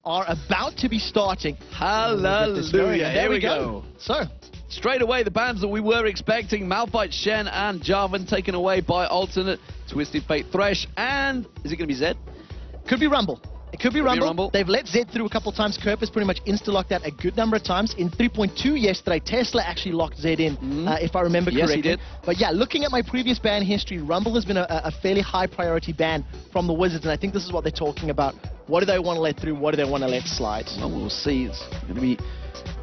are about to be starting. Hallelujah. Here we go. So, straight away, the bans that we were expecting: Malphite, Shen, and Jarvan taken away by Alternate, Twisted Fate, Thresh, and is it going to be Zed? could be Rumble. It could be Rumble. Be They've let Zed through a couple of times. Kerp has pretty much insta-locked that a good number of times. In 3.2 yesterday, Tesla actually locked Zed in, if I remember correctly. Yes, he did. But yeah, looking at my previous ban history, Rumble has been a fairly high priority ban from the Wizards, and I think this is what they're talking about. What do they want to let through? What do they want to let slide? Well, we'll see. It's going to be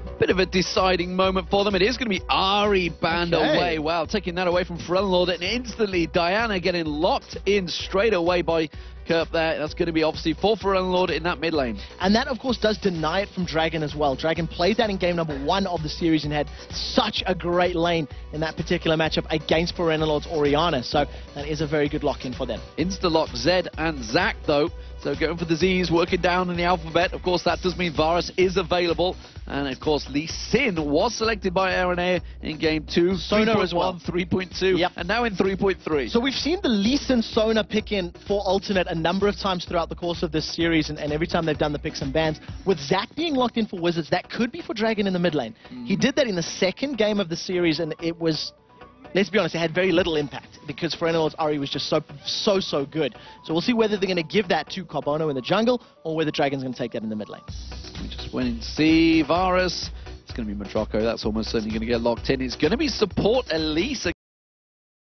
a bit of a deciding moment for them. It is going to be Ari banned away. Wow, taking that away from Frenlord, and instantly Diana getting locked in straight away by Kerp there. That's going to be obviously for Frenlord in that mid lane. And that, of course, does deny it from Dragon as well. Dragon played that in game number 1 of the series and had such a great lane in that particular matchup against Frenlord's Orianna. So that is a very good lock-in for them. Insta-lock Zed and Zac, though. So going for the Z's, working down in the alphabet. Of course, that does mean Varus is available. And, of course, Lee Sin was selected by RNA in Game 2. Sona as well. 3.2, Yep. and now in 3.3. So we've seen the Lee Sin Sona pick in for Alternate a number of times throughout the course of this series, and every time they've done the picks and bans. With Zac being locked in for Wizards, that could be for Dragon in the mid lane. He did that in the second game of the series, and it was... Let's be honest, it had very little impact because Frenlord's Ari was just so good. So we'll see whether they're going to give that to Carbono in the jungle or whether Dragon's going to take that in the mid lane. We just went and see Varus. It's going to be Matroco. That's almost certainly going to get locked in. It's going to be support Elise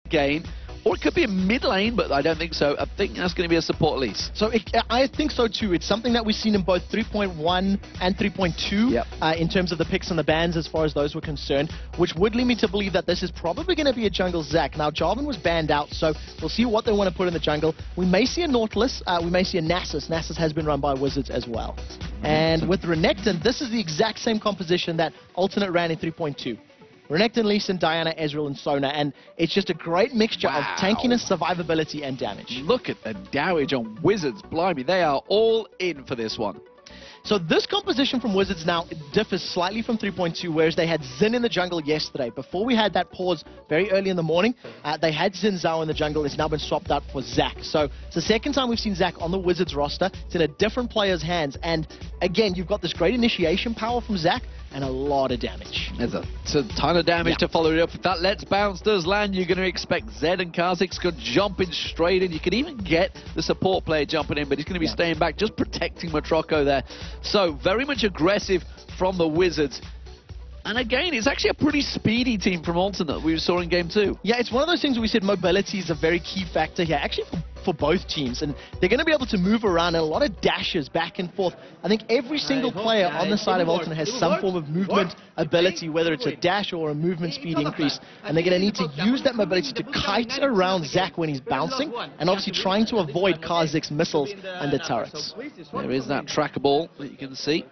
again. Or it could be a mid lane, but I don't think so. I think that's going to be a support Elise. So I think so too. It's something that we've seen in both 3.1 and 3.2 in terms of the picks and the bans as far as those were concerned, which would lead me to believe that this is probably going to be a jungle Zac. Now, Jarvan was banned out, so we'll see what they want to put in the jungle. We may see a Nautilus. We may see a Nasus. Nasus has been run by Wizards as well. And with Renekton, this is the exact same composition that Alternate ran in 3.2. Renekton, Lee Sin, Diana, Ezreal, and Sona, and it's just a great mixture of tankiness, survivability, and damage. Look at the damage on Wizards. Blimey, they are all in for this one. So this composition from Wizards now differs slightly from 3.2, whereas they had Xin in the jungle yesterday. Before we had that pause very early in the morning, they had Xin Zhao in the jungle. It's now been swapped out for Zac. So it's the second time we've seen Zac on the Wizards roster. It's in a different player's hands. And again, you've got this great initiation power from Zac and a lot of damage. There's a ton of damage to follow it up. If that Let's Bounce does land, you're going to expect Zed and Kha'Zix jumping straight in. You can even get the support player jumping in, but he's going to be staying back, just protecting Matroco there. So very much aggressive from the Wizards. And again, it's actually a pretty speedy team from Alternate we saw in Game 2. Yeah, it's one of those things where we said mobility is a very key factor here, actually for both teams. And they're going to be able to move around, and a lot of dashes back and forth. I think every single player on the side of Alternate has some form of movement ability, whether it's a dash or a movement speed increase. And they're going to need to use that mobility to kite around Zac when he's bouncing, and obviously trying to avoid Kha'Zix missiles and the turrets. There is that tracker ball that you can see.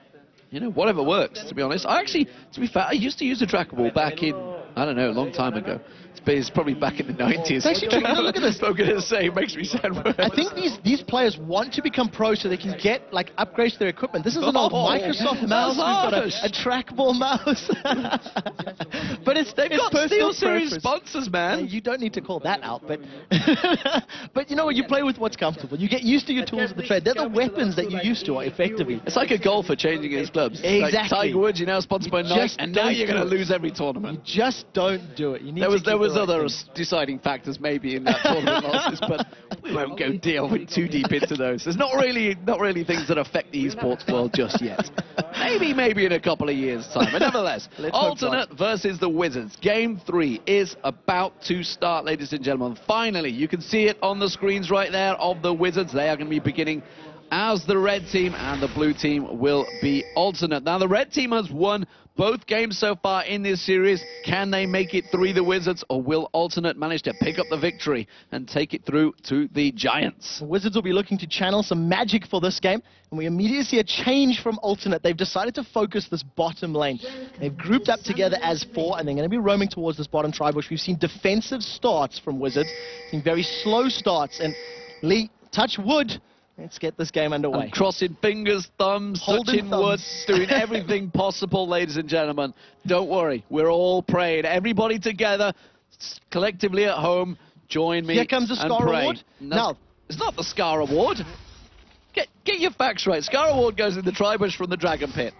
You know, whatever works, to be honest. I actually, to be fair, I used to use a trackable back in, I don't know, a long time ago. It's probably back in the 90s. It's actually true. Look at this. I'm going to say, it makes me sound worse. I think these players want to become pros so they can get, like, upgrades to their equipment. This is an old Microsoft mouse. We've got a trackball mouse. But they've got SteelSeries sponsors, man. You don't need to call that out, but but you know what? You play with what's comfortable. You get used to your tools of the trade. They're the weapons that you used to, effectively. It's like a golfer changing his clubs. Exactly. Like Tiger Woods, you're now sponsored by Nike, and now you're going to lose every tournament. You just don't do it. You need there was other deciding factors maybe in that tournament losses, but we won't go too deep into those. There's not really things that affect the esports world just yet. Maybe in a couple of years' time. But nevertheless, Alternate versus the Wizards. Game 3 is about to start, ladies and gentlemen. Finally, you can see it on the screens right there of the Wizards. They are going to be beginning as the red team, and the blue team will be Alternate. Now, the red team has won both games so far in this series. Can they make it through the Wizards, or will Alternate manage to pick up the victory and take it through to the Giants? The Wizards will be looking to channel some magic for this game, and we immediately see a change from Alternate. They've decided to focus this bottom lane. They've grouped up together as 4, and they're going to be roaming towards this bottom tri-bush. We've seen defensive starts from Wizards, seen very slow starts, and Lee, touch wood. Let's get this game underway. I'm crossing fingers, thumbs, touching wood, doing everything possible, ladies and gentlemen. Don't worry, we're all praying. Everybody together, collectively at home, join me. Here comes the Scar pray. Award. No, it's not the Scar Award. Get your facts right. Scar Award goes in the Tribush from the Dragon Pit.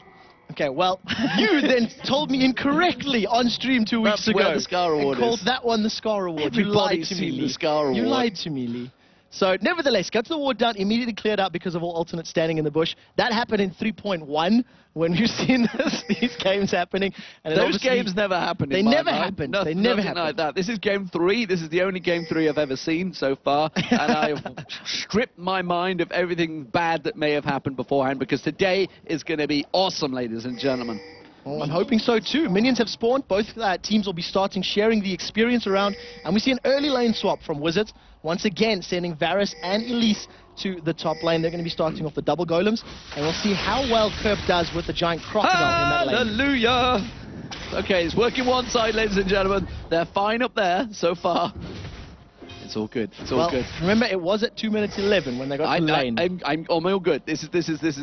Okay, well, you then told me incorrectly on stream 2 weeks ago. Where the Scar Award and called that one the Scar Award. You lied to me, Lee. The Scar Award. You lied to me, Lee. So, nevertheless, got the award down, immediately cleared out because of all alternates standing in the bush. That happened in 3.1 when we've seen these games happening. And those games never happened. They never happened. They never happened like that. This is game 3. This is the only game 3 I've ever seen so far, and I have stripped my mind of everything bad that may have happened beforehand, because today is going to be awesome, ladies and gentlemen. Well, I'm hoping so too. Minions have spawned. Both teams will be starting sharing the experience around. And we see an early lane swap from Wizards. Once again, sending Varus and Elise to the top lane. They're going to be starting off the double golems. And we'll see how well Kerp does with the giant crocodile in that lane. Hallelujah! Okay, it's working one side, ladies and gentlemen. They're fine up there so far. It's all good. It's all good. Remember, it was at 2 minutes 11 when they got to the lane. I'm all good. This is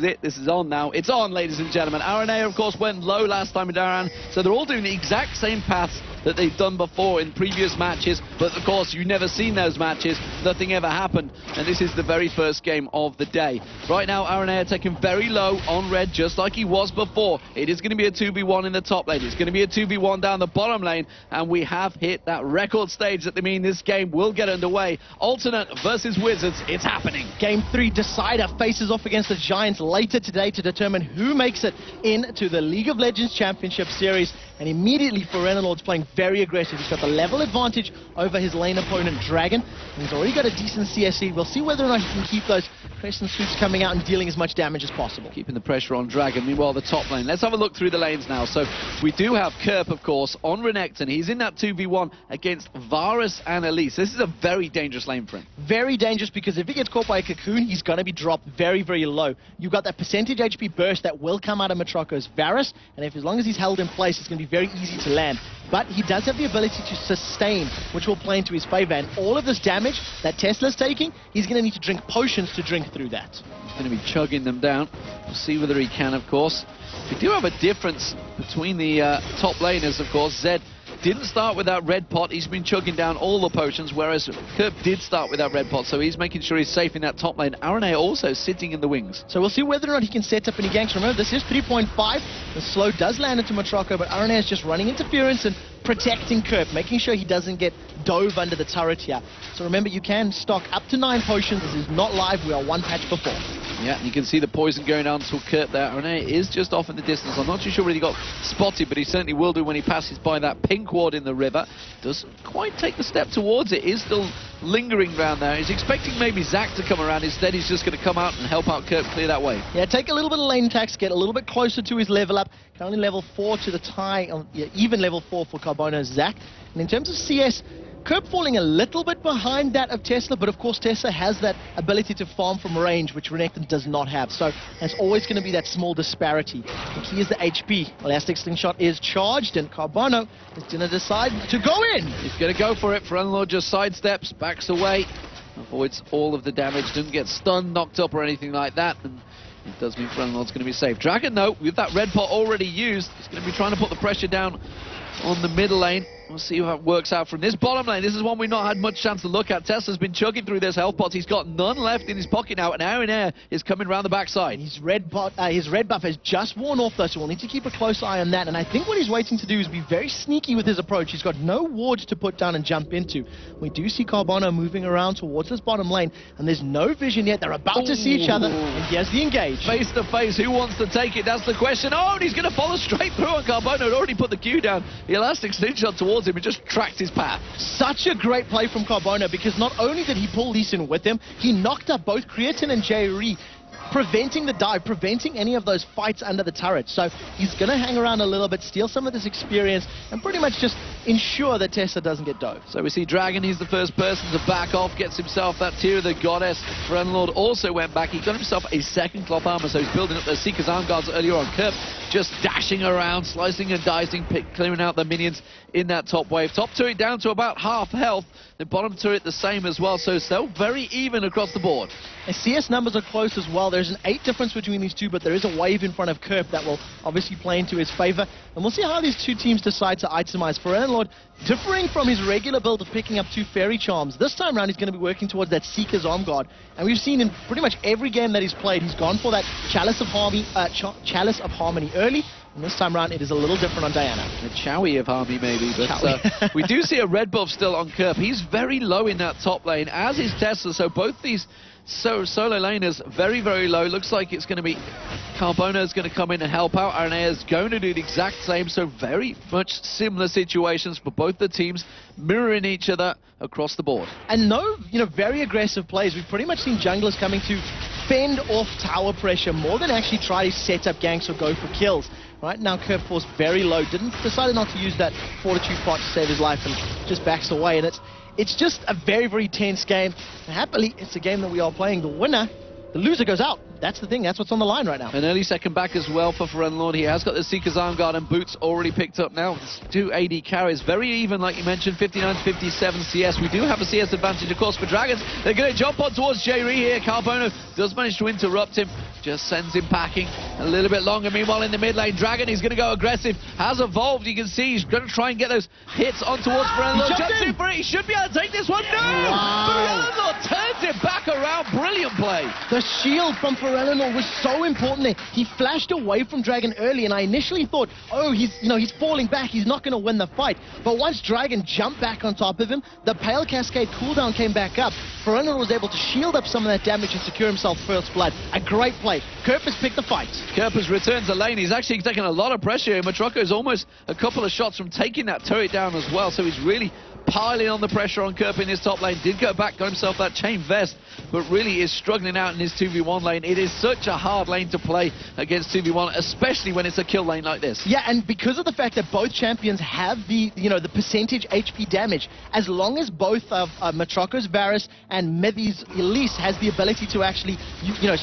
it. This is on now. It's on, ladies and gentlemen. RNA, of course, went low last time in Daran, so they're all doing the exact same paths that they've done before in previous matches, but of course you've never seen those matches. Nothing ever happened, and this is the very first game of the day. Right now, RNA are taking very low on red, just like he was before. It is going to be a 2v1 in the top lane. It's going to be a 2v1 down the bottom lane, and we have hit that record stage that means this game will get underway. Alternate versus Wizards, it's happening. Game 3 decider faces off against the Giants later today to determine who makes it into the League of Legends Championship Series. And immediately, Lord's playing very aggressive. He's got the level advantage over his lane opponent, Dragon. And he's already got a decent CSE. We'll see whether or not he can keep those crescent sweeps coming out and dealing as much damage as possible. Keeping the pressure on Dragon. Meanwhile, the top lane. Let's have a look through the lanes now. So we do have Kerp, of course, on Renekton. He's in that 2v1 against Varus and Elise. This is a very dangerous lane for him. Very dangerous, because if he gets caught by a cocoon, he's going to be dropped very, very low. You've got that percentage HP burst that will come out of Matroko's Varus, and as long as he's held in place, it's going to be very easy to land. But he does have the ability to sustain, which will play into his favor. And all of this damage that Tesla's taking, he's going to need to drink potions to drink through that. He's going to be chugging them down. We'll see whether he can, of course. We do have a difference between the top laners, of course. Zed didn't start with that red pot. He's been chugging down all the potions, whereas Kerp did start with that red pot, so he's making sure he's safe in that top lane. RNA also sitting in the wings. So we'll see whether or not he can set up any ganks. Remember, this is 3.5. The slow does land into Matroko, but RNA is just running interference and protecting Kerp, making sure he doesn't get dove under the turret here. So remember, you can stock up to 9 potions. This is not live. We are one patch before. Yeah, you can see the poison going down to Kerp there. RNA is just off in the distance. I'm not too sure whether he got spotted, but he certainly will do when he passes by that pink ward in the river. Doesn't quite take the step towards it. Is still lingering around there. He's expecting maybe Zac to come around. Instead, he's just going to come out and help out Kerp clear that way. Yeah, take a little bit of lane tax, get a little bit closer to his level up. Currently level 4 to the tie, even level 4 for Carbono's Zac. And in terms of CS, Kerp falling a little bit behind that of Tesla, but of course Tesla has that ability to farm from range, which Renekton does not have. So there's always going to be that small disparity. The key is the HP. Elastic Slingshot is charged, and Carbono is going to decide to go in. He's going to go for it. Frenlord just sidesteps, backs away, avoids all of the damage, doesn't get stunned, knocked up, or anything like that. And it does mean Frenlord's going to be safe. Dragon, though, with that red pot already used, he's going to be trying to put the pressure down on the middle lane. We'll see how it works out from this bottom lane. This is one we've not had much chance to look at. Tesla's been chugging through those health pots. He's got none left in his pocket now, and Air is coming around the backside. His red buff has just worn off, though, so we'll need to keep a close eye on that. And I think what he's waiting to do is be very sneaky with his approach. He's got no wards to put down and jump into. We do see Carbono moving around towards this bottom lane, and there's no vision yet. They're about to see each other, and here's the engage. Face to face, who wants to take it? That's the question. Oh, and he's going to follow straight through on Carbono. Had already put the Q down. The elastic slingshot towards him and just tracked his path. Such a great play from Carbono, because not only did he pull Lee Sin with him, he knocked up both Creatine and Jairi, preventing the dive, preventing any of those fights under the turret. So he's going to hang around a little bit, steal some of this experience, and pretty much just ensure that Tessa doesn't get dove. So we see Dragon, he's the first person to back off, gets himself that Tear of the Goddess. Frenlord also went back. He got himself a second cloth armor, so he's building up those Seeker's Arm Guards earlier on. Kerp just dashing around, slicing and dicing, clearing out the minions in that top wave. Top turret down to about half health. The bottom turret the same as well, so still very even across the board. The CS numbers are close as well. There's an 8 difference between these two, but there is a wave in front of Kerp that will obviously play into his favor. And we'll see how these two teams decide to itemize. For Lord, differing from his regular build of picking up 2 Fairy Charms, this time around he's going to be working towards that Seeker's Arm Guard. And we've seen in pretty much every game that he's played, he's gone for that Chalice of Harmony early. And this time around, it is a little different on Diana. A Chowie of Harmony, maybe. But we do see a red buff still on Kerp. He's very low in that top lane, as is Tesla. So both these solo laners very, very low. Looks like it's going to be Carbona is going to come in and help out. Aranea is going to do the exact same. So very much similar situations for both the teams, mirroring each other across the board. And no, very aggressive plays. We've pretty much seen junglers coming to fend off tower pressure more than actually try to set up ganks or go for kills. Right now, Kerp forced very low. Decided not to use that fortitude pot to save his life and just backs away. And it's just a very, very tense game. And happily, it's a game that we are playing. The winner, the loser goes out. That's the thing. That's what's on the line right now. An early second back as well for Lord. He has got the Seeker's Arm Guard and Boots already picked up now. It's 2 AD carries. Very even, like you mentioned, 59 to 57 CS. We do have a CS advantage, of course, for Dragons. They're going to jump on towards J-Ree here. Carbona does manage to interrupt him. Just sends him packing a little bit longer. Meanwhile, in the mid lane, Dragon, he's going to go aggressive. Has evolved. You can see he's going to try and get those hits on towards Lord. Jumps in for it. He should be able to take this one. No! Wow. Lord turns it back around. Brilliant play. The shield from Lord was so important there. He flashed away from Dragon early, and I initially thought, oh, he's falling back. He's not going to win the fight. But once Dragon jumped back on top of him, the Pale Cascade cooldown came back up. Lord was able to shield up some of that damage and secure himself first blood. A great play. Kerp has picked the fight. Kerp has returned to lane. He's actually taken a lot of pressure here. Matroko is almost a couple of shots from taking that turret down as well, so he's really piling on the pressure on Kerp in his top lane. Did go back, got himself that chain vest, but really is struggling out in his 2v1 lane. It is such a hard lane to play against 2v1, especially when it's a kill lane like this. Yeah, and because of the fact that both champions have the percentage HP damage, as long as both of Matroko's Varus and Mithy's Elise has the ability to actually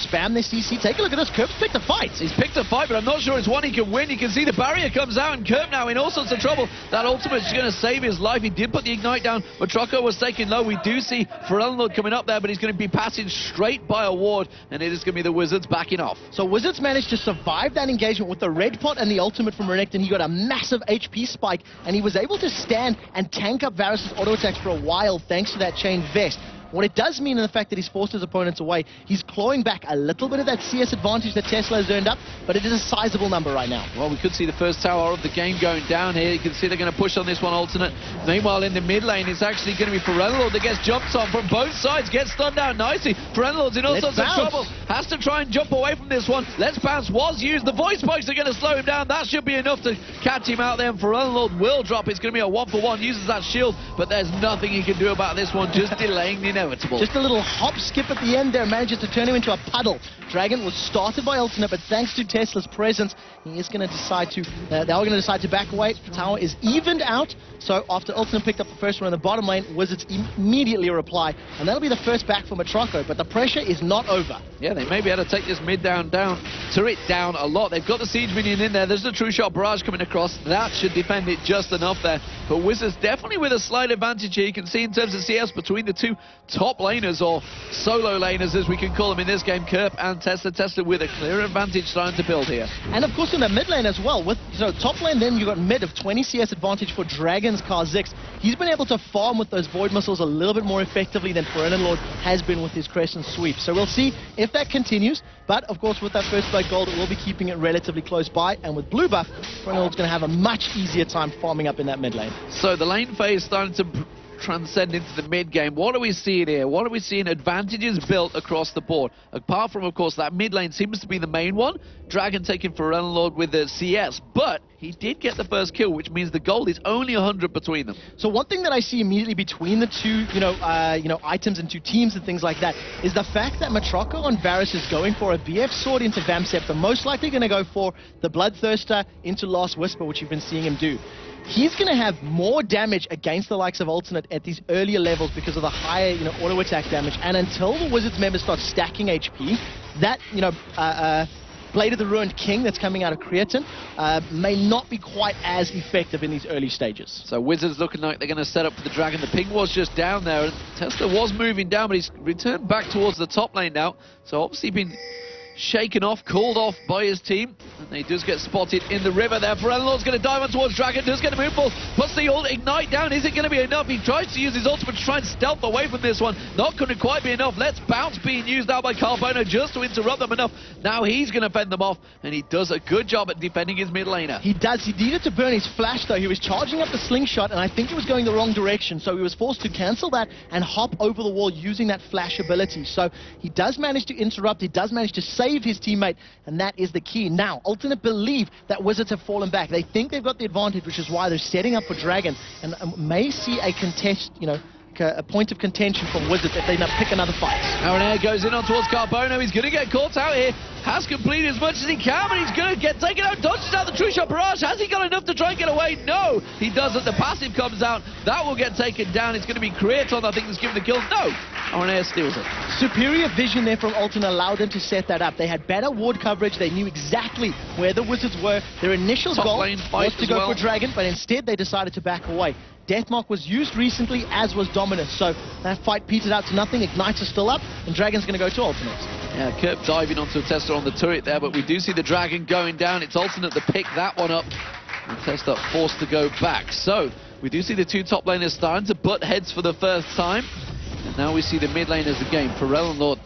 spam their CC. Take a look at this. Kerp's picked a fight. He's picked a fight, but I'm not sure it's one he can win. You can see the barrier comes out, and Kerp now in all sorts of trouble. That ultimate's going to save his life. He did put the ignite down. Matroko was taken low. We do see Lord coming up there, but he's going to be passing straight by a ward, and it is going to be the Wizards backing off. So Wizards managed to survive that engagement with the red pot and the ultimate from Renekton. He got a massive HP spike, and he was able to stand and tank up Varus' auto attacks for a while thanks to that chain vest. What it does mean in the fact that he's forced his opponents away, he's clawing back a little bit of that CS advantage that Tesla has earned up, but it is a sizable number right now. Well, we could see the first tower of the game going down here. You can see they're going to push on this one alternate. Meanwhile, in the mid lane, it's actually going to be Lord that gets jumped on from both sides, gets stunned out nicely. Lord's in all sorts of trouble. Has to try and jump away from this one. Let's Bounce was used. The voice spikes are going to slow him down. That should be enough to catch him out there, and Lord will drop. It's going to be a 1-for-1. Uses that shield, but there's nothing he can do about this one, just delaying the inevitable. Just a little hop skip at the end there manages to turn him into a puddle. Dragon was started by ultimate, but thanks to Tesla's presence, he is going to decide to, they are going to decide to back away. The tower is evened out, so after ultimate picked up the first one in the bottom lane, Wizards immediately reply, and that'll be the first back for Matroko, but the pressure is not over. Yeah, they may be able to take this mid down, turret down a lot. They've got the siege minion in there. There's the true shot barrage coming across. That should defend it just enough there. But Wizards definitely with a slight advantage here. You can see in terms of CS between the two top laners, or solo laners as we can call them in this game, Kerp and Tesla. Tesla with a clear advantage starting to build here. And of course in the mid lane as well. With top lane, then you got mid of 20 CS advantage for Dragon's Kha'Zix. He's been able to farm with those void missiles a little bit more effectively than Lord has been with his crescent sweep. So we'll see if that continues. But of course with that first blood gold, we'll be keeping it relatively close by. And with blue buff, Lord's going to have a much easier time farming up in that mid lane. So the lane phase starting to transcend into the mid game. What are we seeing here? What are we seeing? Advantages built across the board. Apart from, of course, that mid lane seems to be the main one. Dragon taking Lord with the CS, but he did get the first kill, which means the gold is only 100 between them. So one thing that I see immediately between the two, items and two teams and things like that is the fact that Matroko on Varus is going for a BF sword into Vamp Scepter, most likely going to go for the Bloodthirster into Last Whisper, which you've been seeing him do. He's going to have more damage against the likes of Alternate at these earlier levels because of the higher, auto attack damage. And until the Wizards members start stacking HP, that, Blade of the Ruined King that's coming out of Creatine may not be quite as effective in these early stages. So Wizards looking like they're going to set up for the Dragon. The ping was just down there. Tesla was moving down, but he's returned back towards the top lane now. So obviously been shaken off, called off by his team. And he does get spotted in the river there. Lord's going to dive on towards Dragon, does get a move ball, puts the ult, ignite down. Is it going to be enough? He tries to use his ultimate to try and stealth away from this one. Not going to quite be enough. Let's bounce being used out by Carbono just to interrupt them enough. Now he's going to fend them off, and he does a good job at defending his mid laner. He does. He needed to burn his flash, though. He was charging up the slingshot, and I think he was going the wrong direction, so he was forced to cancel that and hop over the wall using that flash ability. So he does manage to interrupt. He does manage to save his teammate, and that is the key. Now, Alternate believe that Wizards have fallen back. They think they've got the advantage, which is why they're setting up for Dragon, and may see a contest, a point of contention from Wizards if they pick another fight. Air goes in on towards Carbono. He's going to get caught out here. Has completed as much as he can, but he's going to get taken out. Dodges out the True Shot Barrage. Has he got enough to try and get away? No, he doesn't. The passive comes out. That will get taken down. It's going to be Creaton, I think, that's given the kill. No, Air steals it. Superior vision there from Alton allowed them to set that up. They had better ward coverage. They knew exactly where the Wizards were. Their initial goal was to go for Dragon, but instead they decided to back away. Deathmark was used recently, as was Dominus, so that fight petered out to nothing. Ignites are still up, and Dragon's going to go to Alternate. Yeah, Kerp diving onto a Tester on the turret there, but we do see the Dragon going down. It's Alternate that picked that one up, and Tester forced to go back. So, we do see the two top laners starting to butt heads for the first time, and now we see the mid laners again. Lord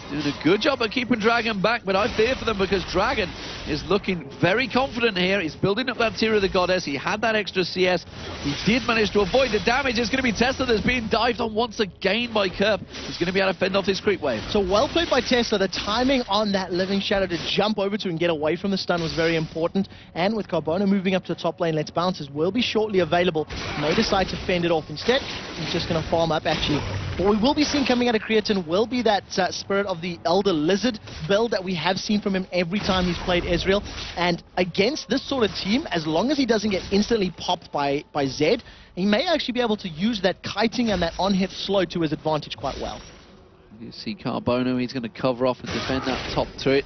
doing a good job of keeping Dragon back, but I fear for them because Dragon is looking very confident here. He's building up that tier of the Goddess. He had that extra CS. He did manage to avoid the damage. It's going to be Tesla that's being dived on once again by Kerp. He's going to be able to fend off this creep wave. So well played by Tesla. The timing on that Living Shadow to jump over to and get away from the stun was very important. And with Carbono moving up to the top lane, Let's Bounces will be shortly available. May decide to fend it off instead. He's just going to farm up, actually. What we will be seeing coming out of Creaton will be that Spirit of the Elder Lizard build that we have seen from him every time he's played Ezreal. And against this sort of team, as long as he doesn't get instantly popped by Zed, he may actually be able to use that kiting and that on-hit slow to his advantage quite well. You see Carbono, he's going to cover off and defend that top turret.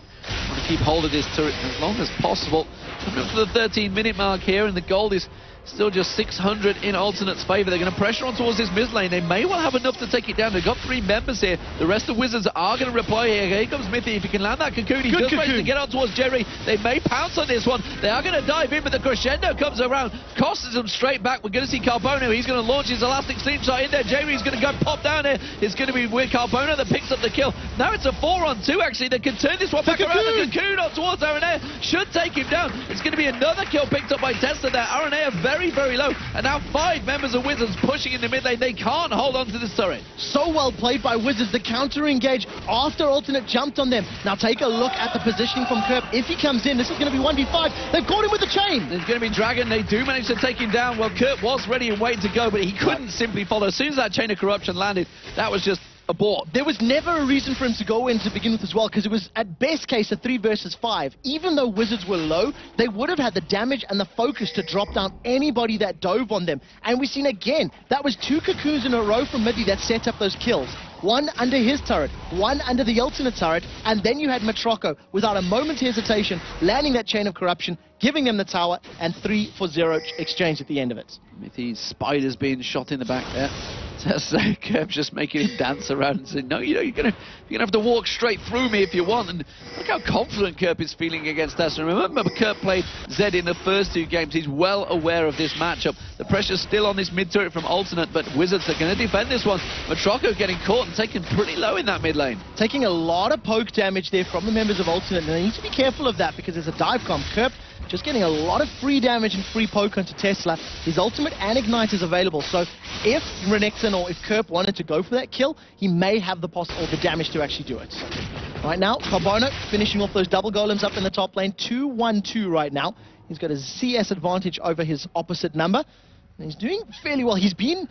Want to keep hold of this turret as long as possible. Coming up to the 13-minute mark here, and the gold is still just 600 in Alternate's favour. They're going to pressure on towards this mid lane. They may well have enough to take it down. They've got 3 members here. The rest of Wizards are going to reply here. Here comes Mithy. If he can land that cocoon, he does manage to get on towards Jerry. They may pounce on this one. They are going to dive in, but the crescendo comes around, crosses them straight back. We're going to see Carbono. He's going to launch his elastic slingshot in there. Jerry's going to go pop down here. It's going to be with Carbono that picks up the kill. Now it's a 4-on-2 actually. They can turn this one back around. The cocoon on towards Air should take him down. It's going to be another kill picked up by Tesla there. Air very, very low. And now 5 members of Wizards pushing in the mid lane. They can't hold on to this turret. So well played by Wizards. The counter engage after Alternate jumped on them. Now take a look at the positioning from Kerp. If he comes in, this is going to be 1v5. They've caught him with the chain. There's going to be Dragon. They do manage to take him down. Well, Kerp was ready and waiting to go, but he couldn't simply follow. As soon as that chain of corruption landed, that was just abort. There was never a reason for him to go in to begin with as well, because it was at best case a 3 versus 5. Even though Wizards were low, they would have had the damage and the focus to drop down anybody that dove on them. And we've seen again, that was 2 cocoons in a row from Midi that set up those kills. 1 under his turret, 1 under the Alternate turret, and then you had Matroco without a moment's hesitation landing that chain of corruption, giving them the tower, and 3-for-0 exchange at the end of it. Mithy's Spider's being shot in the back there. Kerp's just making him dance around and saying, no, you're gonna have to walk straight through me if you want. And look how confident Kerp is feeling against Tessa. Remember, Kerp played Zed in the first 2 games. He's well aware of this matchup. The pressure's still on this mid turret from Alternate, but Wizards are going to defend this one. Matroco getting caught and taken pretty low in that mid lane. Taking a lot of poke damage there from the members of Alternate, and they need to be careful of that because there's a dive comp. Kerp just getting a lot of free damage and free poke onto Tesla. His ultimate and ignite is available, so if Renekton or if Kerp wanted to go for that kill, he may have the damage to actually do it. Right now, Carbono finishing off those double golems up in the top lane. 2-1-2 right now. He's got a CS advantage over his opposite number. And he's doing fairly well. He's been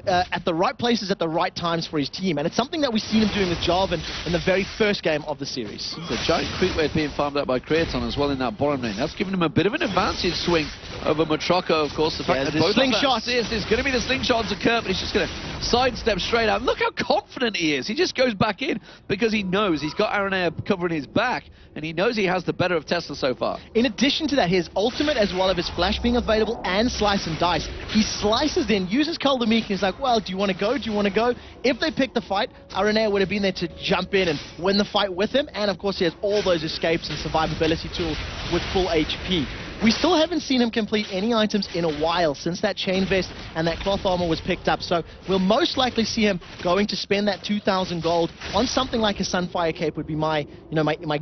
at the right places at the right times for his team, and it's something that we've seen him doing with Jarvan in the very first game of the series. The giant creep wave being farmed out by Creaton as well in that bottom lane. That's given him a bit of an advantage swing over Matroko, of course. The fact that both slingshot is going to be the slingshot to Kurt, but he's just going to sidestep straight out. Look how confident he is. He just goes back in because he knows he's got Aranea covering his back, and he knows he has the better of Tesla so far. In addition to that, his ultimate as well as his flash being available and slice and dice. He slices in, uses MOHGamiing, and he's like, well, do you want to go? Do you want to go? If they pick the fight, Aranea would have been there to jump in and win the fight with him, and of course he has all those escapes and survivability tools with full HP. We still haven't seen him complete any items in a while since that chain vest and that cloth armor was picked up, so we'll most likely see him going to spend that 2,000 gold on something like a Sunfire Cape would be my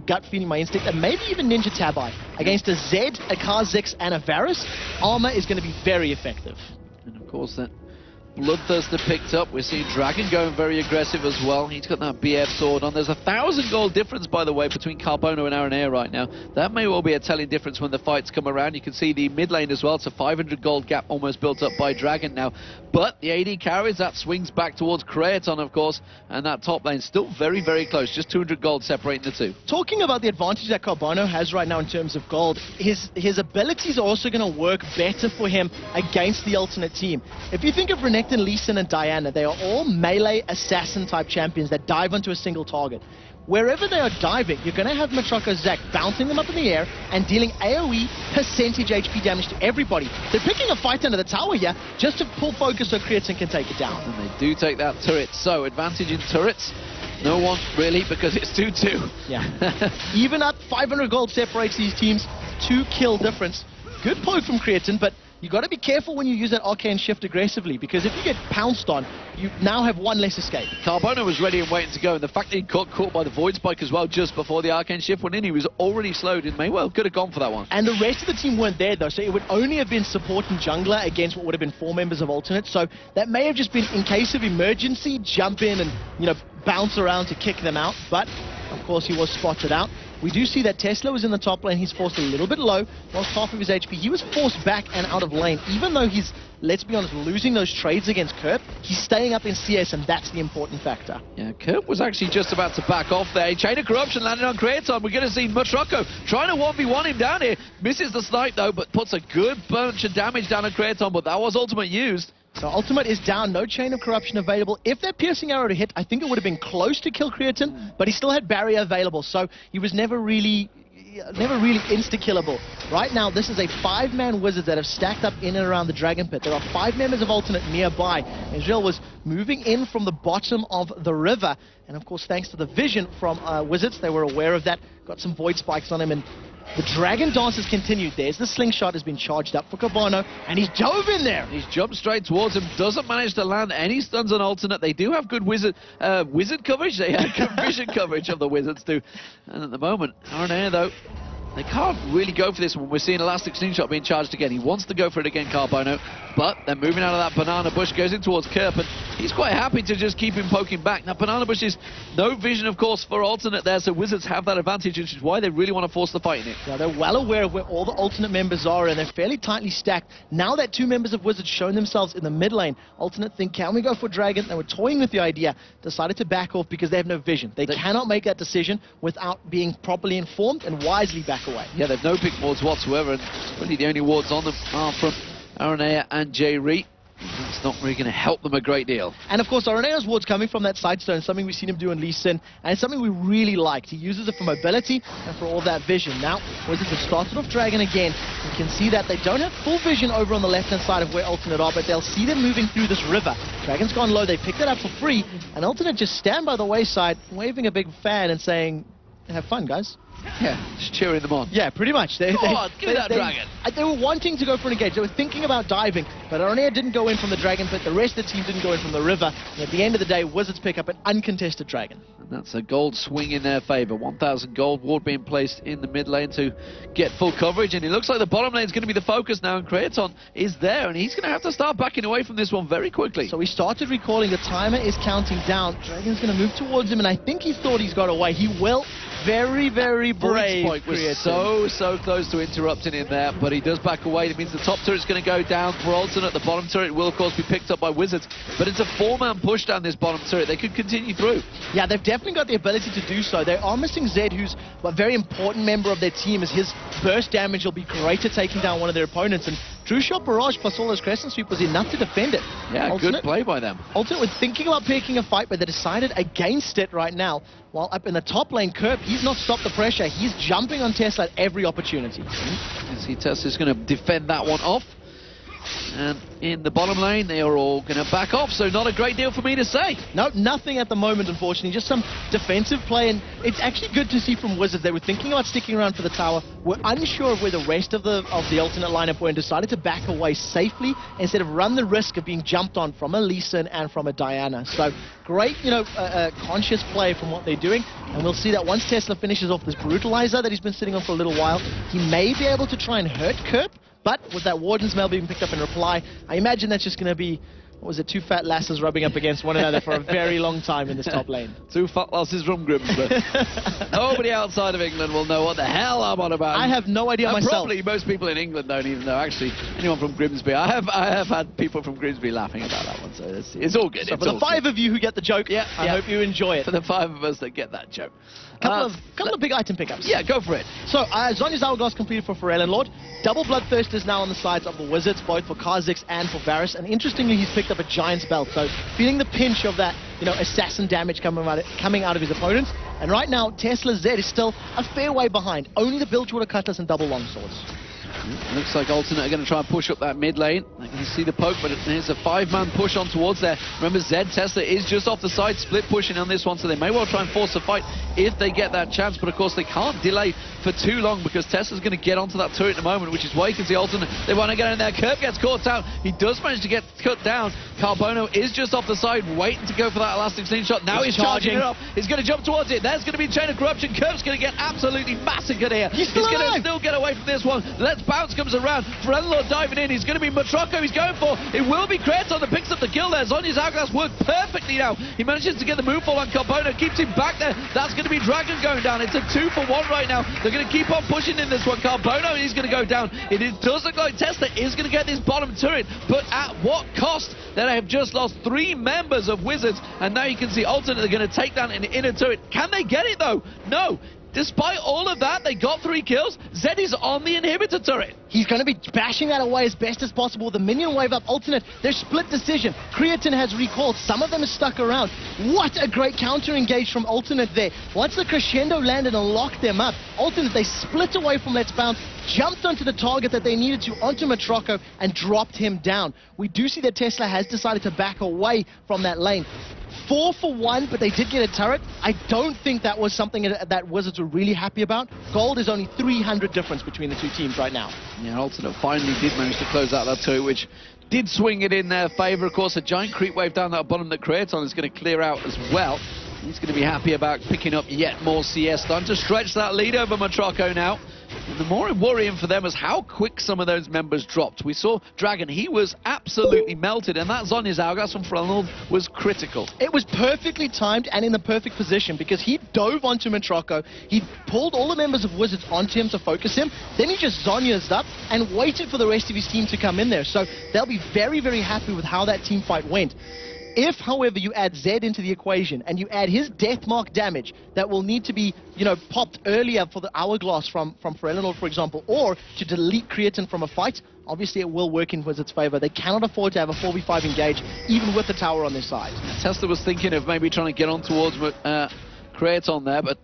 gut feeling, my instinct, and maybe even Ninja Tabai. Against a Zed, a Kha'Zix, and a Varus, armor is going to be very effective. And of course that Bloodthirster picked up. We're seeing Dragon going very aggressive as well. He's got that BF sword on. There's 1,000 gold difference, by the way, between Carbono and Aranea right now. That may well be a telling difference when the fights come around. You can see the mid lane as well. It's a 500 gold gap almost built up by Dragon now. But the AD carries, that swings back towards Kraton, of course, and that top lane still very, very close. Just 200 gold separating the two. Talking about the advantage that Carbono has right now in terms of gold, his abilities are also going to work better for him against the alternate team. If you think of Renekton, Lee Sin, and Diana, they are all melee assassin type champions that dive onto a single target. Wherever they are diving, you're going to have Matroko Zac bouncing them up in the air and dealing AoE percentage HP damage to everybody. They're picking a fight under the tower here just to pull focus so Kraton can take it down. And they do take that turret, so advantage in turrets. No one really, because it's 2-2. Yeah. Even up 500 gold separates these teams. 2 kill difference. Good poke from Kraton, but you got to be careful when you use that arcane shift aggressively, because if you get pounced on, you now have 1 less escape. Carbono was ready and waiting to go, and the fact that he got caught by the Void Spike as well just before the arcane shift went in, he was already slowed and may well could have gone for that one. And the rest of the team weren't there though, so it would only have been support and jungler against what would have been 4 members of alternate, so that may have just been in case of emergency, jump in and, you know, bounce around to kick them out, but of course he was spotted out. We do see that Tesla was in the top lane. He's forced a little bit low, lost half of his HP. He was forced back and out of lane. Even though he's, let's be honest, losing those trades against Kurt, he's staying up in CS, and that's the important factor. Yeah, Kurt was actually just about to back off there. Chain of Corruption landed on Kraton. We're going to see Matroko trying to 1v1 him down here. Misses the snipe, though, but puts a good bunch of damage down on Kraton, but that was ultimate used. So ultimate is down, no Chain of Corruption available. If that piercing arrow to hit, I think it would have been close to kill Kraton, but he still had barrier available, so he was never really insta-killable. Right now, this is a 5-man Wizards that have stacked up in and around the Dragon Pit. There are 5 members of alternate nearby. Israel was moving in from the bottom of the river, and of course, thanks to the vision from Wizards, they were aware of that, got some Void Spikes on him, and the Dragon Dances continued. There's the slingshot has been charged up for Carbono, and he's dove in there. He's jumped straight towards him, doesn't manage to land any stuns on alternate. They do have good wizard coverage. They have good vision coverage of the Wizards too. And at the moment, Aranea though, they can't really go for this one. We're seeing Elastic Slingshot being charged again. He wants to go for it again, Carbono, but they're moving out of that banana bush, goes in towards Kerp, and he's quite happy to just keep him poking back. Now, banana bush is no vision, of course, for alternate there, so Wizards have that advantage, which is why they really want to force the fight in it. Yeah, they're well aware of where all the alternate members are, and they're fairly tightly stacked. Now that 2 members of Wizards shown themselves in the mid lane, alternate think, can we go for Dragon? They were toying with the idea, decided to back off because they have no vision. They cannot make that decision without being properly informed and wisely back away. Yeah, they've no pick wards whatsoever, and really the only wards on them are from Aranea and J-Reet. That's not really going to help them a great deal. And of course, Aranea's ward's coming from that side stone, something we've seen him do in Lee Sin, and it's something we really liked. He uses it for mobility and for all that vision. Now, Wizards have started off Dragon again. You can see that they don't have full vision over on the left-hand side of where Alternate are, but they'll see them moving through this river. Dragon's gone low, they picked it up for free, and Alternate just stand by the wayside, waving a big fan and saying, have fun, guys. Yeah, just cheering them on. Yeah, pretty much. Come on, give me that Dragon. They were wanting to go for an engage. They were thinking about diving, but Aranea didn't go in from the Dragon Pit. The rest of the team didn't go in from the river. And at the end of the day, Wizards pick up an uncontested Dragon. And that's a gold swing in their favor. 1,000 gold ward being placed in the mid lane to get full coverage. And it looks like the bottom lane is going to be the focus now. And Kraton is there, and he's going to have to start backing away from this one very quickly. So he started recalling the timer is counting down. Dragon's going to move towards him, and I think he thought he's got away. He will. Very, very brave. Void Spike was so close to interrupting him there, but he does back away. It means the top turret's going to go down for alternate. The bottom turret will, of course, be picked up by Wizards, but it's a 4-man push down this bottom turret. They could continue through. Yeah, they've definitely got the ability to do so. They are missing Zed, who's a very important member of their team, as his burst damage will be great at taking down one of their opponents, and True Shot Barrage plus all those Crescent Sweep was enough to defend it. Yeah, Alternate, good play by them. Alternate were thinking about picking a fight, but they decided against it right now. While up in the top lane, Kerb, he's not stopped the pressure. He's jumping on Tesla at every opportunity. You see Tesla's going to defend that one off. And in the bottom lane, they are all going to back off, so not a great deal for me to say. No, nothing at the moment, unfortunately. Just some defensive play, and it's actually good to see from Wizards. They were thinking about sticking around for the tower. We're unsure of where the rest of the alternate lineup were and decided to back away safely instead of run the risk of being jumped on from a Lee Sin and from a Diana. So great, conscious play from what they're doing, and we'll see that once Tesla finishes off this Brutalizer that he's been sitting on for a little while, he may be able to try and hurt Kerb. But with that Warden's Mail being picked up in reply, I imagine that's just going to be, what was it, two fat lasses rubbing up against one another for a very long time in this top lane. Two fat lasses from Grimsby. Nobody outside of England will know what the hell I'm on about. I have no idea myself. Probably most people in England don't even know. Actually, anyone from Grimsby. I have had people from Grimsby laughing about that one, so it's all good. So for the five of you who get the joke, I hope you enjoy it. For the five of us that get that joke. Couple of big item pickups. Yeah, go for it. So, Zhonya's Hourglass completed for Pharrell and Lord. Double Bloodthirst is now on the sides of the Wizards, both for Kha'Zix and for Varus. And interestingly, he's picked up a Giant's Belt. So, feeling the pinch of that, assassin damage coming out of his opponents. And right now, Tesla Zed is still a fair way behind. Only the Bilgewater Cutlass and double longswords. Looks like Alternate are going to try and push up that mid lane. I can see the poke, but there's a five-man push on towards there. Remember, Zed Tesla is just off the side, split pushing on this one, so they may well try and force a fight if they get that chance. But of course, they can't delay for too long because Tesla's going to get onto that turret in a moment, which is why you can see Alternate. They want to get in there. Kerb gets caught out. He does manage to get cut down. Carbono is just off the side, waiting to go for that elastic slingshot. Now he's charging it up. He's going to jump towards it. There's going to be a chain of corruption. Kerb's going to get absolutely massacred here. He's going to still get away from this one. Let's Bounce comes around. Frenlord diving in. He's going to be Matrocco. He's going for. It will be Kraton that picks up the kill there. Zhonya's Hourglass worked perfectly now. He manages to get the moonfall on Carbono. Keeps him back there. That's going to be Dragon going down. It's a 2-for-1 right now. They're going to keep on pushing in this one. Carbono is going to go down. It does look like Tesla is going to get this bottom turret, but at what cost? That I have just lost 3 members of Wizards, and now you can see Alternate are going to take down an inner turret. Can they get it though? No. Despite all of that, they got 3 kills. Zed is on the inhibitor turret. He's going to be bashing that away as best as possible. The minion wave up Alternate. Their split decision. Creatine has recalled. Some of them are stuck around. What a great counter engage from Alternate there. Once the crescendo landed and locked them up, Alternate, they split away from Let's Bounce, jumped onto the target that they needed to, onto Matrocco, and dropped him down. We do see that Tesla has decided to back away from that lane. 4-for-1, but they did get a turret. I don't think that was something that Wizards were really happy about. Gold is only 300 difference between the two teams right now. Yeah, Alternate finally did manage to close out that turret, which did swing it in their favor. Of course, a giant creep wave down that bottom that Kraton is going to clear out as well. He's going to be happy about picking up yet more CS. Time to stretch that lead over Matrocco now. And the more worrying for them is how quick some of those members dropped. We saw Dragon, he was absolutely melted, and that Zhonya's Hourglass from Frenlord was critical. It was perfectly timed and in the perfect position because he dove onto Matrocco. He pulled all the members of Wizards onto him to focus him. Then he just Zhonya's up and waited for the rest of his team to come in there. So they'll be very, very happy with how that team fight went. If, however, you add Zed into the equation and you add his death mark damage that will need to be, popped earlier for the Hourglass from Pharrell, for example, or to delete Creatine from a fight, obviously it will work in Wizards' favor. They cannot afford to have a 4v5 engage, even with the tower on their side. Tesla was thinking of maybe trying to get on towards Creatine there, but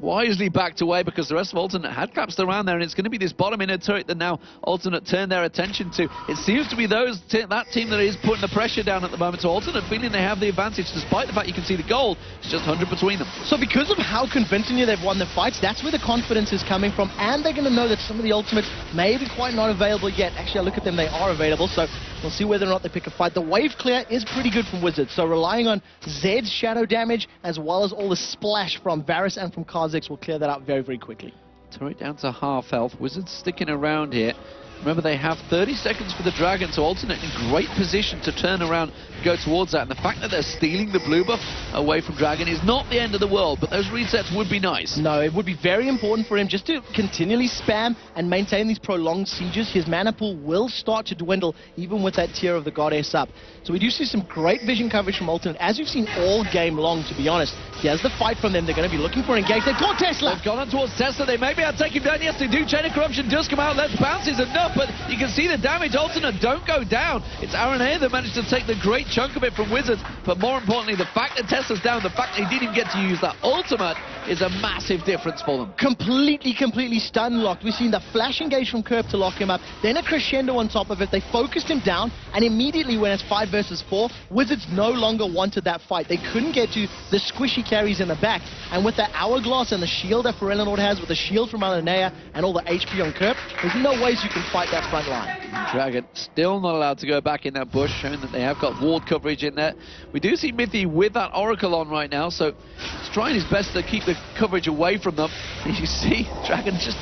wisely backed away because the rest of Alternate had collapsed around there, and it's going to be this bottom inner turret that now Alternate turned their attention to. It seems to be that team that is putting the pressure down at the moment, so Alternate feeling they have the advantage despite the fact you can see the gold. It's just 100 between them. So because of how convincingly they've won the fights, that's where the confidence is coming from, and they're going to know that some of the ultimates may be quite not available yet. Actually, I look at them, they are available, so we'll see whether or not they pick a fight. The wave clear is pretty good from Wizards, so relying on Zed's shadow damage as well as all the splash from Varus and from Kha'Zix will clear that out very, very quickly. Turret down to half health. Wizards sticking around here. Remember, they have 30 seconds for the Dragon, so Alternate in great position to turn around and go towards that. And the fact that they're stealing the blue buff away from Dragon is not the end of the world, but those resets would be nice. No, it would be very important for him just to continually spam and maintain these prolonged sieges. His mana pool will start to dwindle, even with that tier of the Goddess up. So we do see some great vision coverage from Alternate, as we've seen all game long, to be honest. He has the fight from them. They're going to be looking for engage. They've caught Tesla. They've gone on towards Tesla. They may be be able to take him down. Yes, they do. Chain of Corruption does come out. Let's Bounce is enough, but you can see the damage. Alternate don't go down. It's RNA that managed to take the great chunk of it from Wizards, but more importantly, the fact that Tesla's down, the fact that he didn't even get to use that ultimate is a massive difference for them. Completely stun locked. We've seen the flash engage from Kerp to lock him up, then a crescendo on top of it. They focused him down, and immediately when it's 5 versus 4, Wizards no longer wanted that fight. They couldn't get to the squishy carries in the back, and with the hourglass and the shield that Ferellenord has, with the shield from Alinea and all the HP on Kerp, there's no ways you can fight that front line. Dragon still not allowed to go back in that bush, showing that they have got ward coverage in there. We do see Mithy with that Oracle on right now, so he's trying his best to keep the coverage away from them. You see, Dragon just...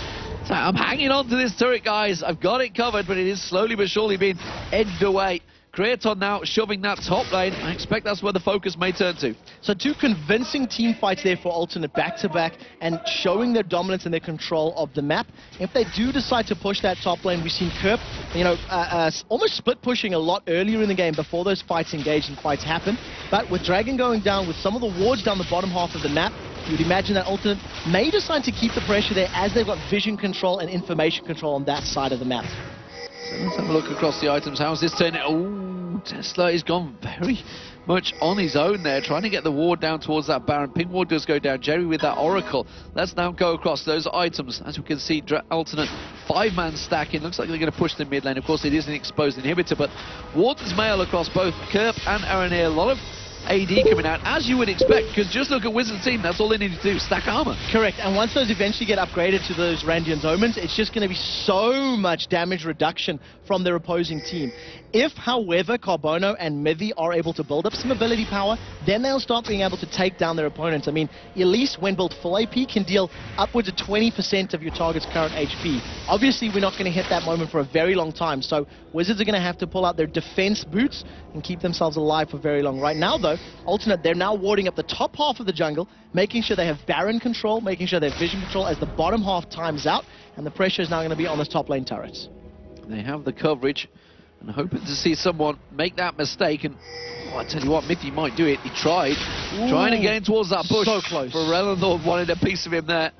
I'm hanging on to this turret, guys. I've got it covered, but it is slowly but surely being edged away. Kraton now shoving that top lane. I expect that's where the focus may turn to. So 2 convincing team fights there for Alternate back-to-back and showing their dominance and their control of the map. If they do decide to push that top lane, we've seen Kerp, almost split pushing a lot earlier in the game before those fights engage and fights happen. But with Dragon going down, with some of the wards down the bottom half of the map, you would imagine that Alternate may decide to keep the pressure there as they've got vision control and information control on that side of the map. So let's have a look across the items. How's this turning? Oh, Tesla has gone very much on his own there, trying to get the ward down towards that Baron. Pink ward does go down. Jerry with that Oracle. Let's now go across those items. As we can see, Alternate 5-man stacking. Looks like they're going to push the mid lane. Of course, it is an exposed inhibitor, but Water's mail across both Kerp and Aranea. A lot of AD coming out, as you would expect, because just look at Wizards' team, that's all they need to do, stack armor. Correct, and once those eventually get upgraded to those Randian's Omens, it's just going to be so much damage reduction from their opposing team. If, however, Carbono and Mithy are able to build up some ability power, then they'll start being able to take down their opponents. I mean, Elise, when built full AP, can deal upwards of 20% of your target's current HP. Obviously, we're not going to hit that moment for a very long time, so Wizards are going to have to pull out their defense boots and keep themselves alive for very long. Right now, though, Alternate, they're now warding up the top half of the jungle, making sure they have Baron control, making sure they have vision control as the bottom half times out, and the pressure is now going to be on those top lane turrets. They have the coverage, and hoping to see someone make that mistake, and I tell you what, Mithy might do it. He tried, trying to get in towards that bush. So close. Ferellenord wanted a piece of him there,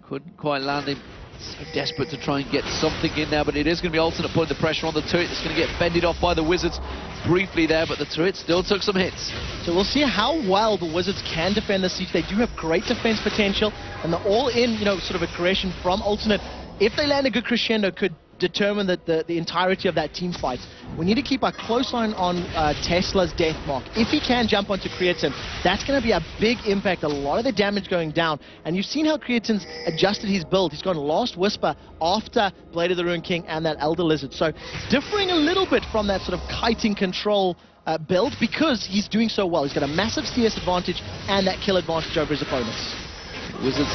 couldn't quite land him. So desperate to try and get something in there, but it is going to be Alternate putting the pressure on the turret. It's going to get fended off by the Wizards briefly there, but the turret still took some hits. So we'll see how well the Wizards can defend the siege. They do have great defense potential, and the all-in, sort of aggression from Alternate, if they land a good crescendo, could determine the entirety of that team fight. We need to keep a close eye on Tesla's death mark. If he can jump onto Creatine, that's going to be a big impact, a lot of the damage going down. And you've seen how Creatine's adjusted his build. He's gone Last Whisper after Blade of the Ruined King and that Elder Lizard. So differing a little bit from that sort of kiting control build, because he's doing so well. He's got a massive CS advantage and that kill advantage over his opponents. Wizards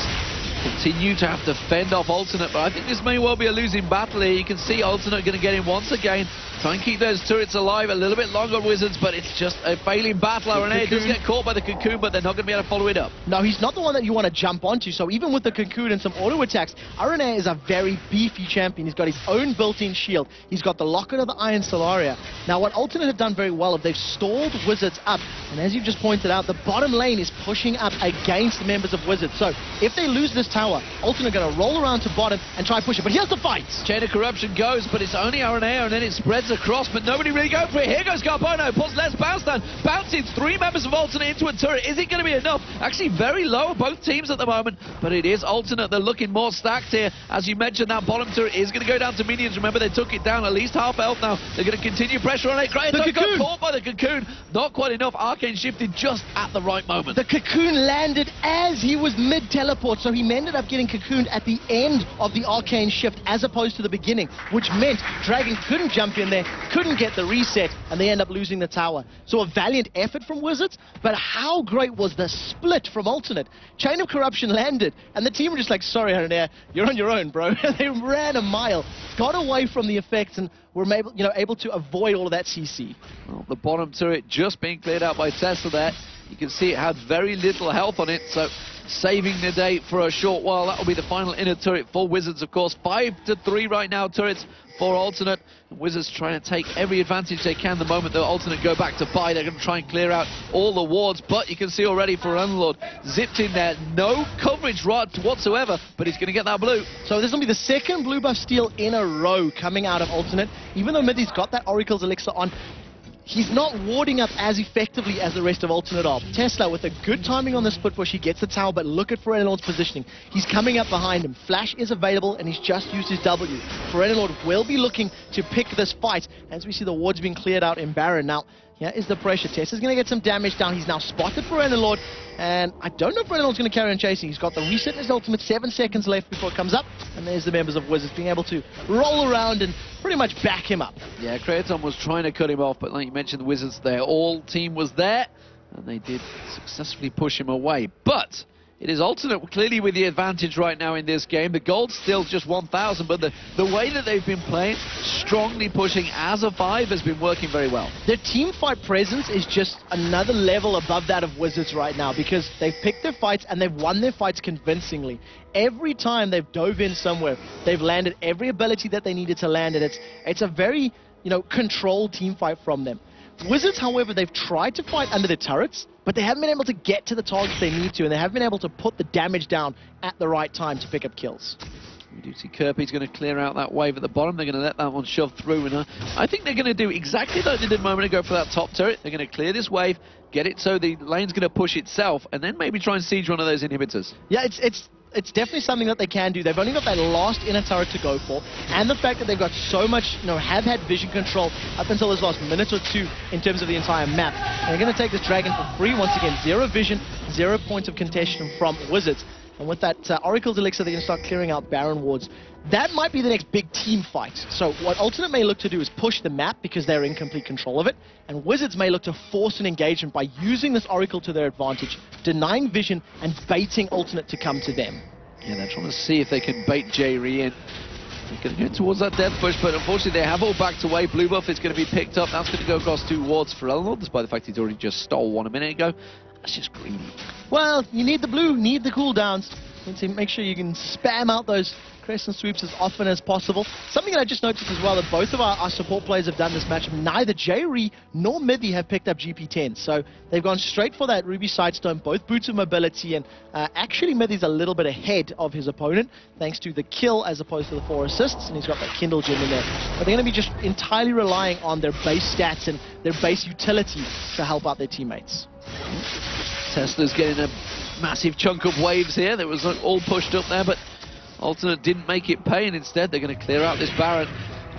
continue to have to fend off Alternate, but I think this may well be a losing battle here. You can see Alternate going to get in once again. Try and keep those turrets alive a little bit longer, Wizards, but it's just a failing battle. Aranea does get caught by the cocoon, but they're not going to be able to follow it up. No, he's not the one that you want to jump onto, so even with the cocoon and some auto attacks, Aranea is a very beefy champion. He's got his own built-in shield. He's got the Locket of the Iron Stellaria. Now, what Alternate have done very well is they've stalled Wizards up, and as you just pointed out, the bottom lane is pushing up against the members of Wizards. So, if they lose this tower, Alternate are going to roll around to bottom and try and push it. But here's the fight! Chain of Corruption goes, but it's only Aranea, and then it spreads across, but nobody really going for it. Here goes Carbono, pulls Let's Bounce down, bouncing 3 members of Alternate into a turret. Is it going to be enough? Actually, very low, both teams at the moment, but it is Alternate. They're looking more stacked here. As you mentioned, that bottom turret is going to go down to minions. Remember, they took it down at least half health now. They're going to continue pressure on it. Kratos got caught by the cocoon. Not quite enough. Arcane shifted just at the right moment. The cocoon landed as he was mid-teleport, so he ended up getting cocooned at the end of the Arcane shift as opposed to the beginning, which meant Dragon couldn't jump in there, couldn't get the reset, and they end up losing the tower. So a valiant effort from Wizards, but how great was the split from Alternate? Chain of Corruption landed, and the team were just like, sorry, Aranea, you're on your own, bro. They ran a mile, got away from the effects, and were able to avoid all of that CC. Well, the bottom turret just being cleared out by Tesla there. You can see it had very little health on it, so saving the day for a short while. That will be the final inner turret for Wizards, of course. 5-3 right now, turrets for Alternate. Wizards trying to take every advantage they can the moment the Alternate go back to buy. They're going to try and clear out all the wards, but you can see already for Unlord, zipped in there, no coverage whatsoever, but he's going to get that blue. So this will be the second blue buff steal in a row coming out of Alternate. Even though Middy's got that Oracle's Elixir on, he's not warding up as effectively as the rest of Alternate are. Tesla, with a good timing on the split push, he gets the tower, but look at Ferenilord's positioning. He's coming up behind him. Flash is available, and he's just used his W. Ferenilord will be looking to pick this fight, as we see the wards being cleared out in Baron. Now, here is the pressure. Tesla's going to get some damage down. He's now spotted Ferenilord, and I don't know if Ferenilord's going to carry on chasing. He's got the reset in his ultimate, 7 seconds left before it comes up, and there's the members of Wizards being able to roll around and pretty much back him up. Yeah, Kraton was trying to cut him off, but like you mentioned, the Wizards, their all team was there, and they did successfully push him away. But it is Alternate clearly with the advantage right now in this game. The gold's still just 1,000, but the way that they've been playing, strongly pushing as a 5, has been working very well. Their team fight presence is just another level above that of Wizards right now, because they've picked their fights and they've won their fights convincingly. Every time they've dove in somewhere, they've landed every ability that they needed to land, and it's a very, controlled team fight from them. Wizards, however, they've tried to fight under the turrets, but they haven't been able to get to the targets they need to, and they haven't been able to put the damage down at the right time to pick up kills. We do see Kirby's going to clear out that wave at the bottom. They're going to let that one shove through, and I think they're going to do exactly like they did a moment ago for that top turret. They're going to clear this wave, get it so the lane's going to push itself, and then maybe try and siege one of those inhibitors. Yeah, it's definitely something that they can do. They've only got that last inner turret to go for, and the fact that they've got so much, have had vision control up until this last minute or two in terms of the entire map. And they're going to take this dragon for free. Once again, 0 vision, 0 points of contention from Wizards. And with that Oracle's Elixir, they're going to start clearing out Baron wards. That might be the next big team fight. So what Alternate may look to do is push the map because they're in complete control of it. And Wizards may look to force an engagement by using this Oracle to their advantage, denying vision and baiting Alternate to come to them. Yeah, they're trying to see if they can bait J-Re in. They're going to go towards that death push, but unfortunately they have all backed away. Blue buff is going to be picked up. That's going to go across 2 wards for Elnor, despite the fact he's already just stole one a minute ago. That's just greedy. Well, you need the blue, need the cooldowns. You need to make sure you can spam out those crescent sweeps as often as possible. Something that I just noticed as well, that both of our support players have done this match. Neither J-Re nor Middy have picked up GP10. So they've gone straight for that Ruby Sidestone, both boots of mobility, and actually Middy's a little bit ahead of his opponent, thanks to the kill as opposed to the 4 assists, and he's got that Kindle gem in there. But they're going to be just entirely relying on their base stats and their base utility to help out their teammates. Tesla's getting a massive chunk of waves here. That was all pushed up there, but Alternate didn't make it pay, and instead they're going to clear out this Baron.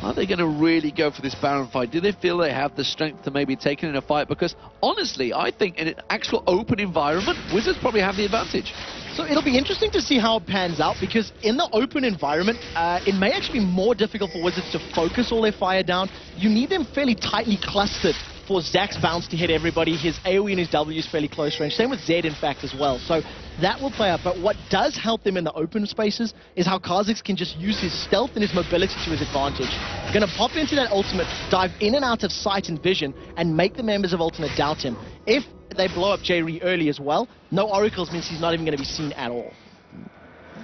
Are they going to really go for this Baron fight? Do they feel they have the strength to maybe take it in a fight? Because honestly, I think in an actual open environment, Wizards probably have the advantage. So it'll be interesting to see how it pans out, because in the open environment, it may actually be more difficult for Wizards to focus all their fire down. You need them fairly tightly clustered for Zack's bounce to hit everybody. His AoE and his W is fairly close range. Same with Zed, in fact, as well. So that will play out. But what does help them in the open spaces is how Kha'Zix can just use his stealth and his mobility to his advantage. Going to pop into that ultimate, dive in and out of sight and vision, and make the members of Ultimate doubt him. If they blow up J-Re early as well, no Oracles means he's not even going to be seen at all.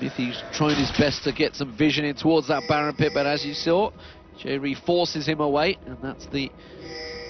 Mythi's trying his best to get some vision in towards that Baron pit, but as you saw, J-Re forces him away, and that's the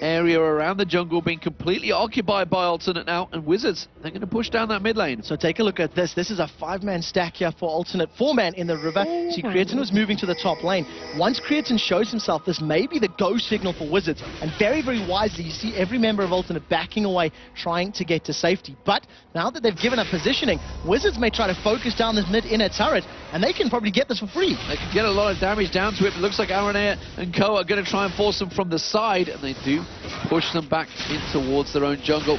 area around the jungle being completely occupied by Alternate now, and Wizards, they're going to push down that mid lane. So take a look at this. This is a 5-man stack here for Alternate, 4-man in the river. See, Creatine was moving to the top lane. Once Creatine shows himself, this may be the go signal for Wizards, and very, very wisely, you see every member of Alternate backing away, trying to get to safety. But now that they've given up positioning, Wizards may try to focus down this mid-inner turret, and they can probably get this for free. They can get a lot of damage down to it. It looks like Aranea and Co are going to try and force them from the side, and they do push them back in towards their own jungle.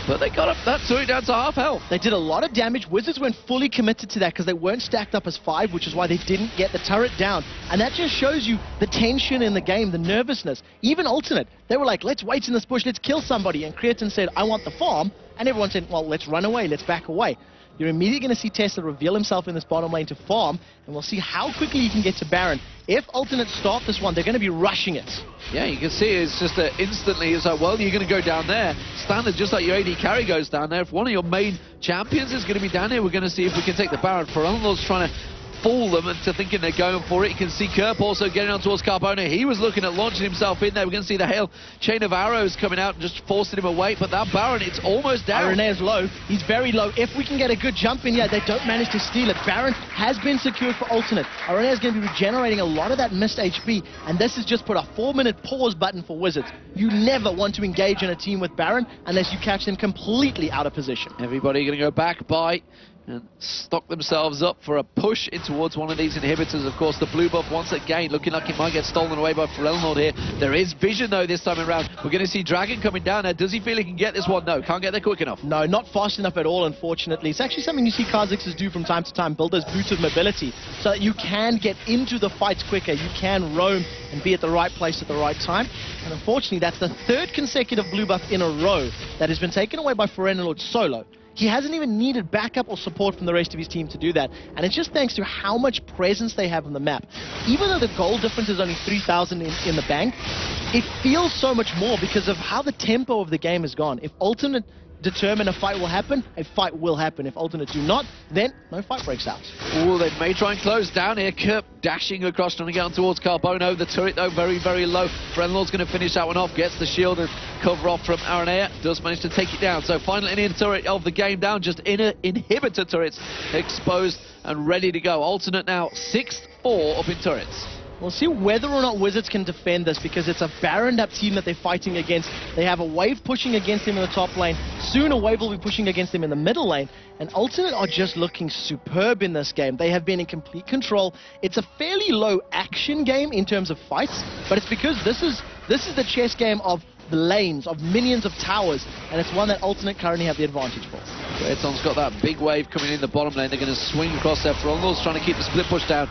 But they got up that turret down to half health. They did a lot of damage. Wizards weren't fully committed to that because they weren't stacked up as 5, which is why they didn't get the turret down. And that just shows you the tension in the game, the nervousness. Even Alternate, they were like, let's wait in this bush, let's kill somebody. And Creatine said, I want the farm. And everyone said, well, let's run away, let's back away. you're immediately going to see Tesla reveal himself in this bottom lane to farm, and we'll see how quickly he can get to Baron. If Alternate start this one, they're going to be rushing it. Yeah, you can see it's just instantly, it's like, well, you're going to go down there. Standard, just like your AD carry goes down there. If one of your main champions is going to be down here, we're going to see if we can take the Baron. Ferelnor's trying to fool them into thinking they're going for it. You can see Kerp also getting on towards Carbono. He was looking at launching himself in there. We're going to see the hail chain of arrows coming out and just forcing him away. But that Baron, it's almost down. Aranea is low. He's very low. If we can get a good jump in here, they don't manage to steal it. Baron has been secured for Alternate. Aranea is going to be regenerating a lot of that missed HP, and this has just put a 4-minute pause button for Wizards. You never want to engage in a team with Baron unless you catch them completely out of position. Everybody going to go back by and stock themselves up for a push in towards one of these inhibitors. Of course, the blue buff once again looking like it might get stolen away by Ferelnor here. There is vision though this time around. We're going to see Dragon coming down there. Does he feel he can get this one? No, can't get there quick enough. No, not fast enough at all, unfortunately. It's actually something you see Kha'Zixes do from time to time, build those boots of mobility so that you can get into the fights quicker. You can roam and be at the right place at the right time. And unfortunately, that's the 3rd consecutive blue buff in a row that has been taken away by Ferelnor solo. He hasn't even needed backup or support from the rest of his team to do that. And it's just thanks to how much presence they have on the map. Even though the goal difference is only 3,000 in the bank, it feels so much more because of how the tempo of the game has gone. If Alternate determine a fight will happen, a fight will happen. If Alternate do not, then no fight breaks out. Oh, they may try and close down here. Kerp dashing across, trying to get on towards Carbono. The turret, though, very, very low. Ferelnor's going to finish that one off, gets the shield and cover off from Aranea. Does manage to take it down. So final inner turret of the game down. Just inner inhibitor turrets exposed and ready to go. Alternate now 6-4 up in turrets. We'll see whether or not Wizards can defend this because it's a Baroned up team that they're fighting against. They have a wave pushing against them in the top lane. Soon a wave will be pushing against them in the middle lane. And Alternate are just looking superb in this game. They have been in complete control. It's a fairly low action game in terms of fights, but it's because this is the chess game of the lanes, of minions, of towers, and it's one that Alternate currently have the advantage for. Kraton's got that big wave coming in the bottom lane. They're going to swing across there. Ferelnor's trying to keep the split push down.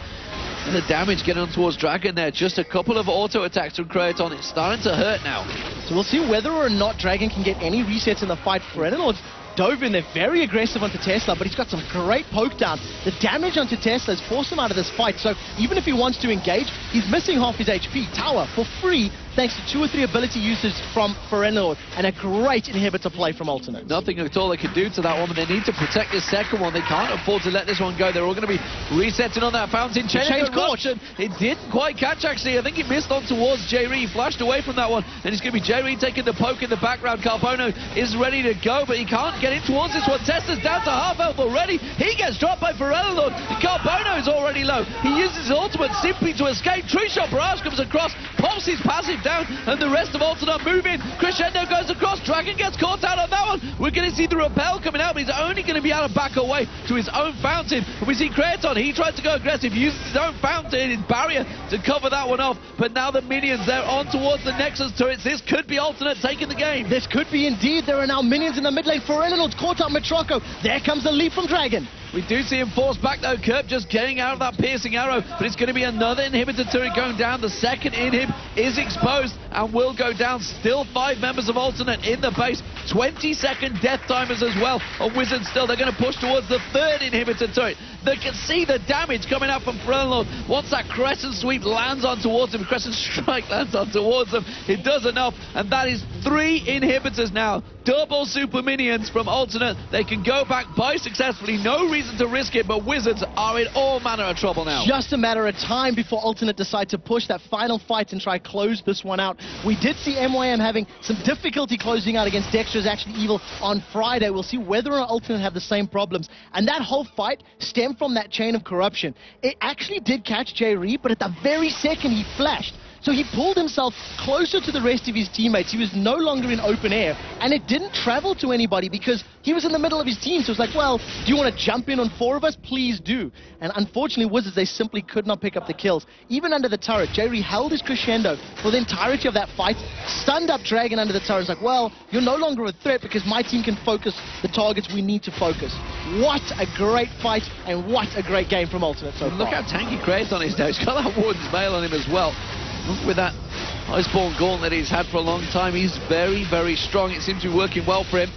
And the damage getting on towards Dragon there. Just a couple of auto attacks from Kraton. It's starting to hurt now. So we'll see whether or not Dragon can get any resets in the fight. Ferelnor dove in there, very aggressive onto Tesla, but he's got some great poke down. The damage onto Tesla has forced him out of this fight, so even if he wants to engage, he's missing half his HP. Tower for free, thanks to 2 or 3 ability uses from Ferelnor, and a great inhibitor play from Alternate. Nothing at all they can do to that one, but they need to protect this second one. They can't afford to let this one go. They're all going to be resetting on that fountain. Change caught. It didn't quite catch, actually. I think he missed on towards J-Ree. He flashed away from that one, and it's going to be J-Ree taking the poke in the background. Carbono is ready to go, but he can't get in towards this one. Tesla's down to half health already. He gets dropped by Ferelnor. Carbono is already low. He uses his ultimate simply to escape. True Shot Barrage comes across, pops his passive down, and the rest of Alternate move in. Crescendo goes across. Dragon gets caught out on that one. We're going to see the repel coming out, but he's only going to be able to back away to his own fountain. And we see Kraton. He tried to go aggressive, uses his own fountain, his barrier to cover that one off. But now the minions, they're on towards the Nexus turrets. This could be Alternate taking the game. This could be indeed. There are now minions in the mid lane. Ferelnor's caught up Metroco. There comes the leap from Dragon. We do see him forced back though. Kerp just getting out of that piercing arrow, but it's going to be another inhibitor turret going down. The second inhib is exposed and will go down. Still 5 members of Alternate in the base. 20-second death timers as well on Wizards still. They're going to push towards the 3rd inhibitor turret. They can see the damage coming out from Ferelnor. Once that Crescent Sweep lands on towards him, Crescent Strike lands on towards them, it does enough, and that is 3 inhibitors now. Double super minions from Alternate. They can go back by successfully. No reason to risk it, but Wizards are in all manner of trouble now. Just a matter of time before Alternate decide to push that final fight and try close this one out. We did see MOHGamiing having some difficulty closing out against Dexter's Actually Evil on Friday. We'll see whether or not Alternate have the same problems. And that whole fight stemmed from that chain of corruption. It actually did catch J-Ree, but at the very second he flashed. So he pulled himself closer to the rest of his teammates. He was no longer in open air, and it didn't travel to anybody because he was in the middle of his team. So it's like, well, do you want to jump in on 4 of us? Please do. And unfortunately, Wizards, they simply could not pick up the kills. Even under the turret, J-Ree held his crescendo for the entirety of that fight, stunned up Dragon under the turret. It's like, well, you're no longer a threat because my team can focus the targets we need to focus. What a great fight, and what a great game from Alternate so far. Look how tanky Kraton is now. He's got that Warden's Mail on him as well. With that Iceborne Gauntlet he's had for a long time, he's very, very strong. It seems to be working well for him.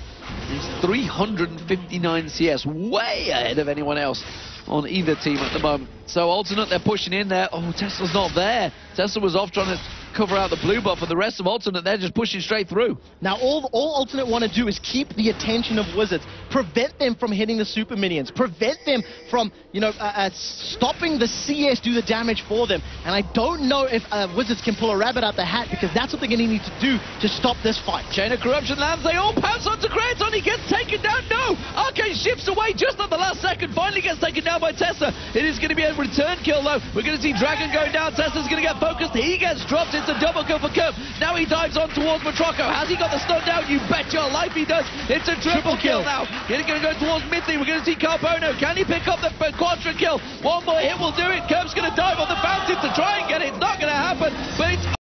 He's 359 CS, way ahead of anyone else on either team at the moment. So Alternate, they're pushing in there. Oh, Tesla's not there. Tesla was off trying to cover out the blue buff, and the rest of Alternate, they're just pushing straight through. Now, all Alternate want to do is keep the attention of Wizards, prevent them from hitting the super minions, prevent them from, stopping the CS do the damage for them. And I don't know if Wizards can pull a rabbit out the hat, because that's what they're going to need to do to stop this fight. Chain of Corruption lands, they all pounce onto Kraton, he gets taken down, no! Arcane shifts away just at the last second, finally gets taken down by Tessa. It is going to be a return kill though. We're going to see Dragon going down, Tessa's going to get focused, he gets dropped, it's a double kill for Curve. Now he dives on towards Matroco. Has he got the stun down? You bet your life he does. It's a triple kill now. He's going to go towards Mithy. We're going to see Carbono. Can he pick up the quadra kill? One more hit will do it. Curve's going to dive on the fountain to try and get it. It's not going to happen, but it's